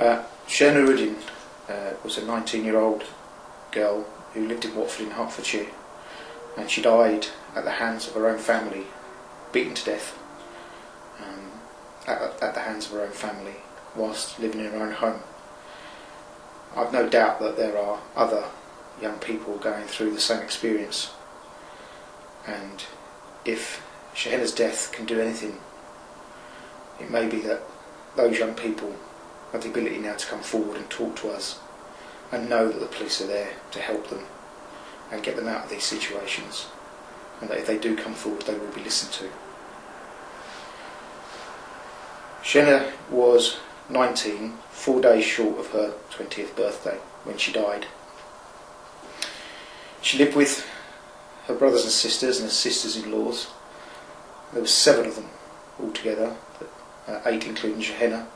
Shahena Uddin was a 19-year-old girl who lived in Watford in Hertfordshire, and she died at the hands of her own family, beaten to death at the hands of her own family whilst living in her own home. I've no doubt that there are other young people going through the same experience, and if Shahena's death can do anything, it may be that those young people have the ability now to come forward and talk to us and know that the police are there to help them and get them out of these situations, and that if they do come forward they will be listened to. Shahena was 19, 4 days short of her 20th birthday when she died. She lived with her brothers and sisters and her sisters-in-laws. There were 7 of them altogether, 8 including Shahena,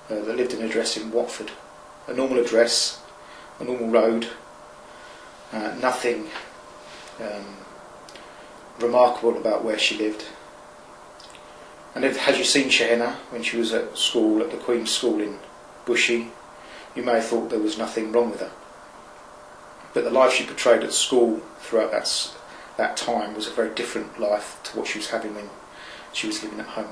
that lived in an address in Watford. A normal address, a normal road, nothing remarkable about where she lived. And had you seen Shahena when she was at school, at the Queen's School in Bushey, you may have thought there was nothing wrong with her. But the life she portrayed at school throughout that time was a very different life to what she was having when she was living at home.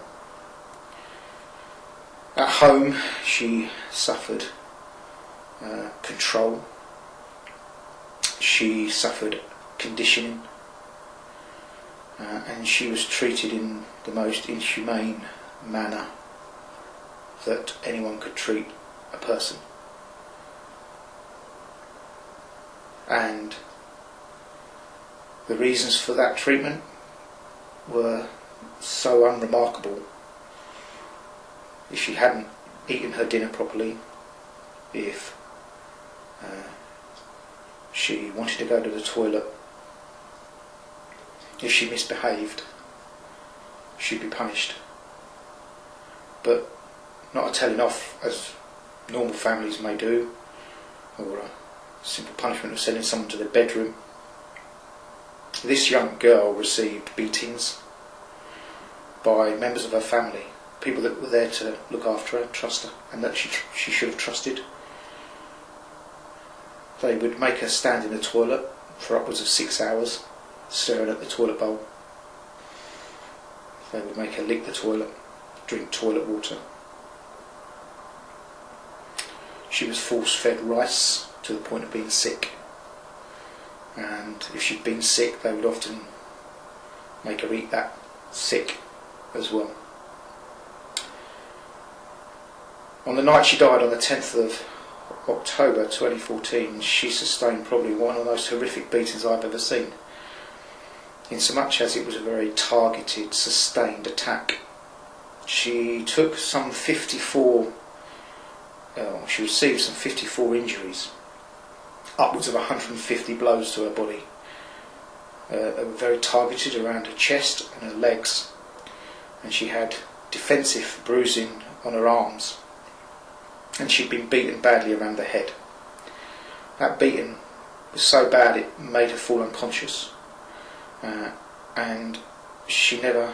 At home she suffered control, she suffered conditioning, and she was treated in the most inhumane manner that anyone could treat a person. And the reasons for that treatment were so unremarkable. If she hadn't eaten her dinner properly, if she wanted to go to the toilet, if she misbehaved, she'd be punished. But not a telling off, as normal families may do, or a simple punishment of sending someone to their bedroom. This young girl received beatings by members of her family, people that were there to look after her, trust her, and that she should have trusted. They would make her stand in the toilet for upwards of 6 hours, staring at the toilet bowl. They would make her lick the toilet, drink toilet water. She was force-fed rice to the point of being sick, and if she'd been sick they would often make her eat that sick as well. On the night she died, on the 10th of October 2014, she sustained probably one of the most horrific beatings I've ever seen, in so much as it was a very targeted, sustained attack. She took some 54, she received some 54 injuries, upwards of 150 blows to her body. They were very targeted around her chest and her legs, and she had defensive bruising on her arms, and she'd been beaten badly around the head. That beating was so bad it made her fall unconscious, and she never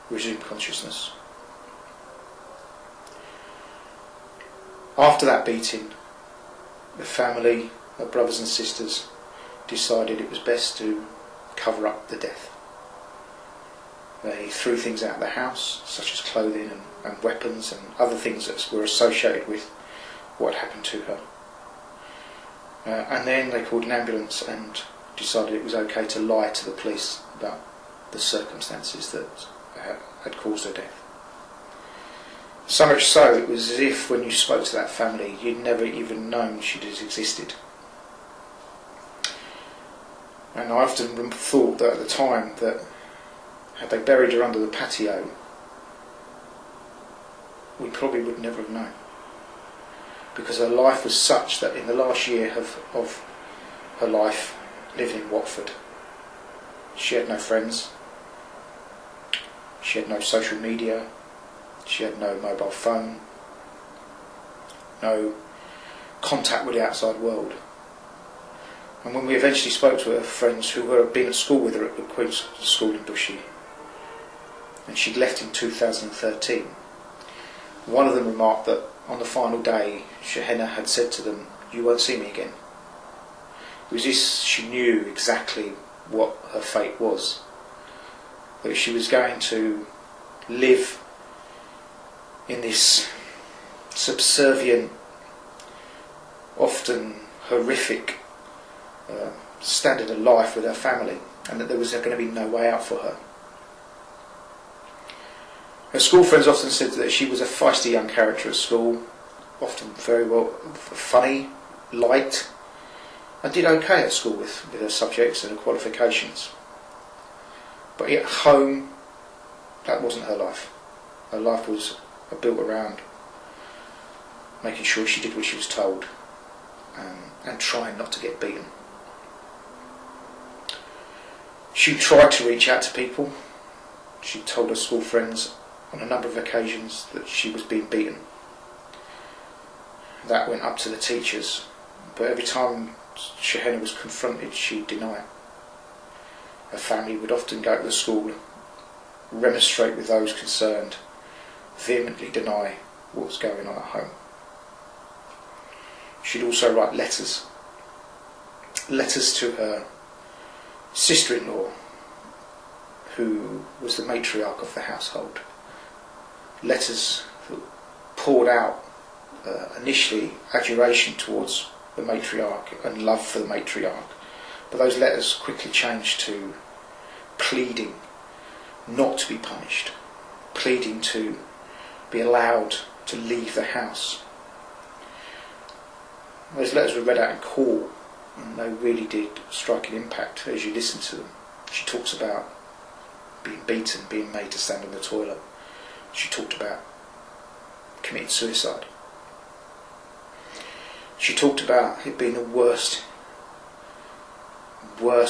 resumed consciousness. After that beating, the family, her brothers and sisters, decided it was best to cover up the death. They threw things out of the house, such as clothing and weapons and other things that were associated with what happened to her. And then they called an ambulance and decided it was okay to lie to the police about the circumstances that had caused her death. So much so, it was as if when you spoke to that family, you'd never even known she'd existed. And I often thought that at the time that had they buried her under the patio, we probably would never have known. Because her life was such that in the last year of her life living in Watford, she had no friends, she had no social media, she had no mobile phone, no contact with the outside world. And when we eventually spoke to her friends who had been at school with her at the Queen's School in Bushey, and she'd left in 2013, one of them remarked that on the final day, Shahena had said to them, "You won't see me again." It was this, she knew exactly what her fate was. That she was going to live in this subservient, often horrific standard of life with her family, and that there was going to be no way out for her. Her school friends often said that she was a feisty young character at school, often very well funny, light, and did okay at school with her subjects and her qualifications. But at home, that wasn't her life. Her life was built around making sure she did what she was told, and trying not to get beaten. She tried to reach out to people. She told her school friends on a number of occasions that she was being beaten. That went up to the teachers, but every time Shahena was confronted, she'd deny it. Her family would often go to the school, remonstrate with those concerned, vehemently deny what was going on at home. She'd also write letters to her sister-in-law, who was the matriarch of the household. Letters that poured out initially adjuration towards the matriarch and love for the matriarch, but those letters quickly changed to pleading not to be punished, pleading to be allowed to leave the house. Those letters were read out in court, and they really did strike an impact as you listen to them. She talks about being beaten, being made to stand on the toilet. She talked about committing suicide. She talked about it being the worst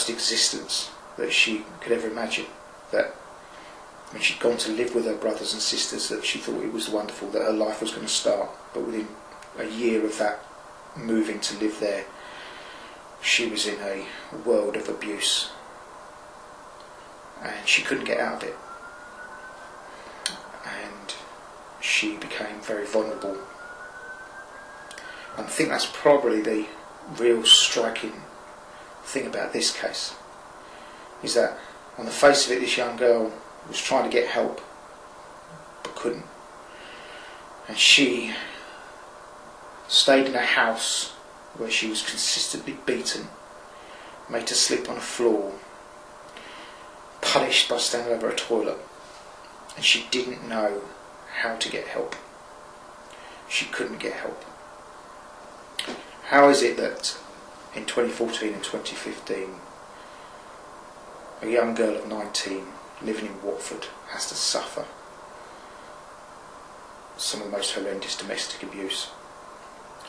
existence that she could ever imagine. That when she'd gone to live with her brothers and sisters, that she thought it was wonderful, that her life was going to start. But within a year of that moving to live there, she was in a world of abuse, and she couldn't get out of it. And she became very vulnerable. And I think that's probably the real striking thing about this case, is that on the face of it, this young girl was trying to get help but couldn't, and she stayed in a house where she was consistently beaten, made to sleep on a floor, punished by standing over a toilet, and she didn't know how to get help. She couldn't get help. How is it that in 2014 and 2015 a young girl of 19 living in Watford has to suffer some of the most horrendous domestic abuse?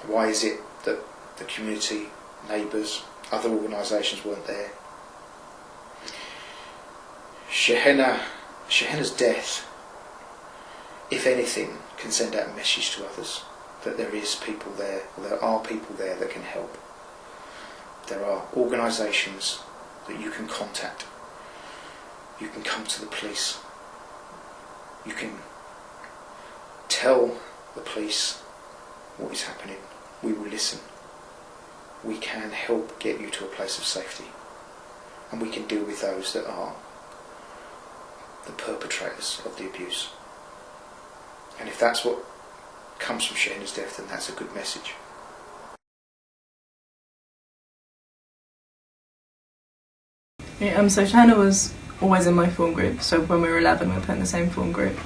Why is it that the community, neighbours, other organisations weren't there? Shahena's death, if anything, can send out a message to others that there is people there, there are people there that can help. There are organisations that you can contact. You can come to the police. You can tell the police what is happening. We will listen. We can help get you to a place of safety, and we can deal with those that are the perpetrators of the abuse. And if that's what comes from Shahena's death, then that's a good message. Yeah, so Shahena was always in my form group, so when we were 11 we were put in the same form group,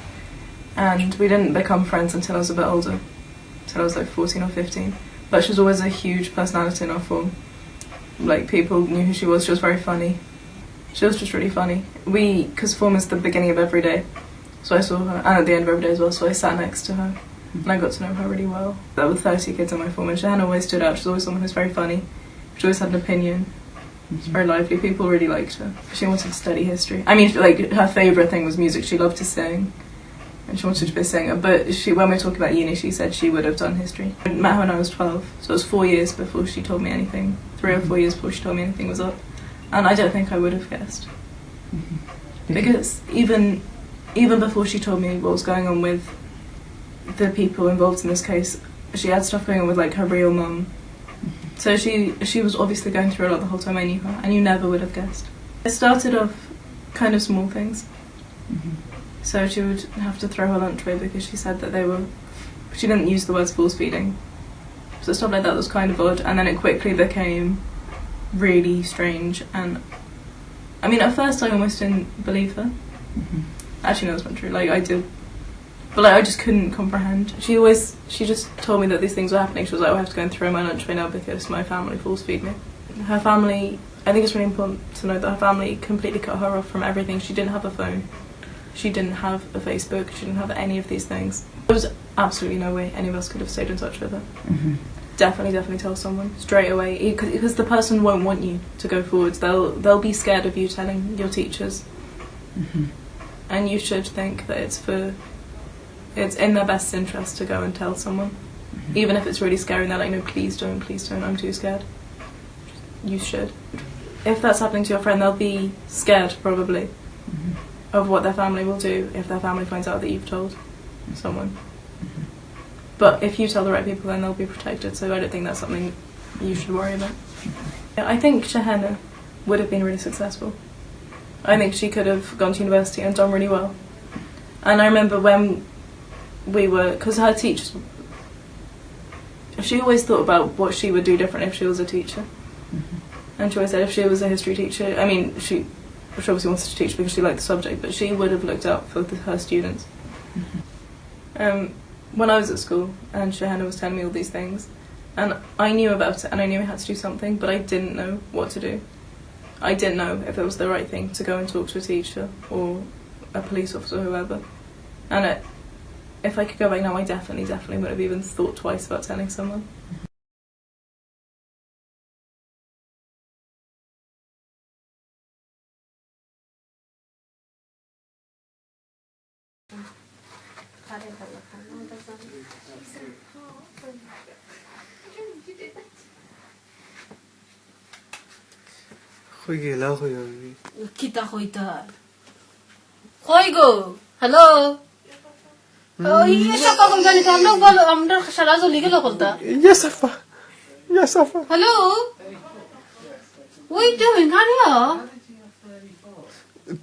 and we didn't become friends until I was a bit older, until I was like 14 or 15, but she was always a huge personality in our form. Like, people knew who she was very funny. She was just really funny. Because form is the beginning of every day, so I saw her, and at the end of every day as well, so I sat next to her, and I got to know her really well. There were 30 kids in my form, and Shahena always stood out. She was always someone who was very funny. She always had an opinion. She was very lively. People really liked her. She wanted to study history. I mean, like, her favourite thing was music. She loved to sing, and she wanted to be a singer. But when we were talking about uni, she said she would have done history. I met her when I was 12, so it was 4 years before she told me anything. 3 or 4 years before she told me anything was up. And I don't think I would have guessed. Because even before she told me what was going on with the people involved in this case, she had stuff going on with like her real mum. So she was obviously going through a lot the whole time I knew her, and you never would have guessed. It started off kind of small things. So she would have to throw her lunch away because she said that she didn't use the words force feeding. So stuff like that was kind of odd, and then it quickly became really strange. And I mean, at first I almost didn't believe her. Actually, no, that's not true. Like, I did, but like I just couldn't comprehend. She just told me that these things were happening. She was like, "Oh, I have to go and throw my lunch away now because my family force feed me." Her family, I think it's really important to know that her family completely cut her off from everything. She didn't have a phone. She didn't have a Facebook. She didn't have any of these things. There was absolutely no way any of us could have stayed in touch with her. Definitely tell someone straight away, because the person won't want you to go forwards. They'll be scared of you telling your teachers, and you should think that it's in their best interest to go and tell someone, even if it's really scary. And they're like, "No, please don't, I'm too scared." You should. If that's happening to your friend, they'll be scared probably of what their family will do if their family finds out that you've told someone. But if you tell the right people, then they'll be protected, so I don't think that's something you should worry about. I think Shahena would have been really successful. I think she could have gone to university and done really well. And I remember when because her teachers, she always thought about what she would do different if she was a teacher. And she always said if she was a history teacher, I mean, she obviously wanted to teach because she liked the subject, but she would have looked out for her students. When I was at school and Shahena was telling me all these things, and I knew about it and I knew I had to do something, but I didn't know what to do. I didn't know if it was the right thing to go and talk to a teacher or a police officer or whoever. And if I could go back now, I definitely would have even thought twice about telling someone. Kita hoita. Hoigo. Hello. Oh, yes, I'm going to look well. I'm not Shalazo legal holder. Yes, Afa. Hello. What are you doing? Hurry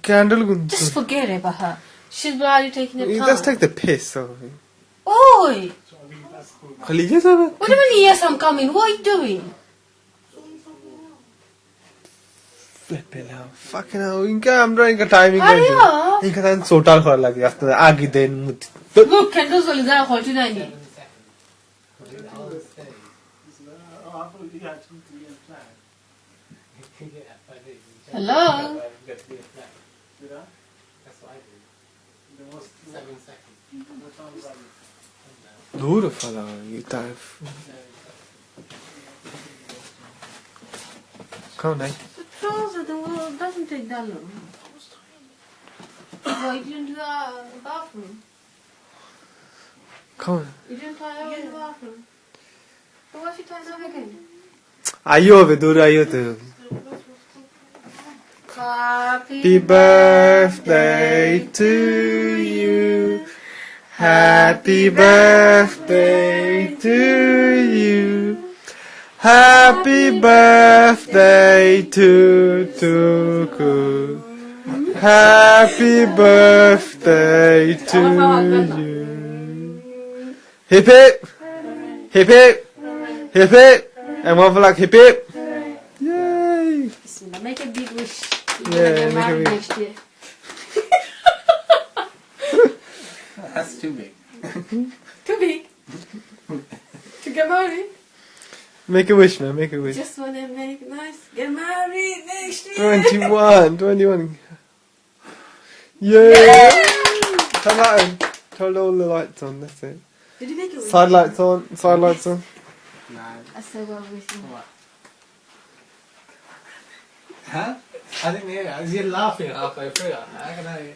Candle. Just forget it about her. She's bloody taking her time. Let's take the piss. Oi. What do you mean, yes, I'm coming? What are you doing? Flipping hell. Fucking hell. I'm trying to timing. Hurry up. You can't sort out her like after the Agi then. Look, candles will there hold you down. Hello. Duro falar, you dive. Come on, The trolls of the world doesn't take that long. Why you didn't do that in the bathroom? come on. You didn't tie her in the bathroom. So why she tying her again? Ayo, duro ayo tu. Happy birthday to you. Happy birthday to you. Happy birthday to Tuku. Happy birthday to you. Hip hip. Hip hip. Hip hip. And one for like hip hip. Yay. Make a big wish. Yeah, make a wish. Next year. That's too big. Too big. To get married. Make a wish, man. Make a wish. Just want to make nice. Get married next year. 21. Yay! Turn that on. Turn all the lights on. That's it. Did you make a wish? Side lights on. Side lights on. No. I said well wishing. What? Huh? I didn't hear it. You're laughing halfway through. How can I?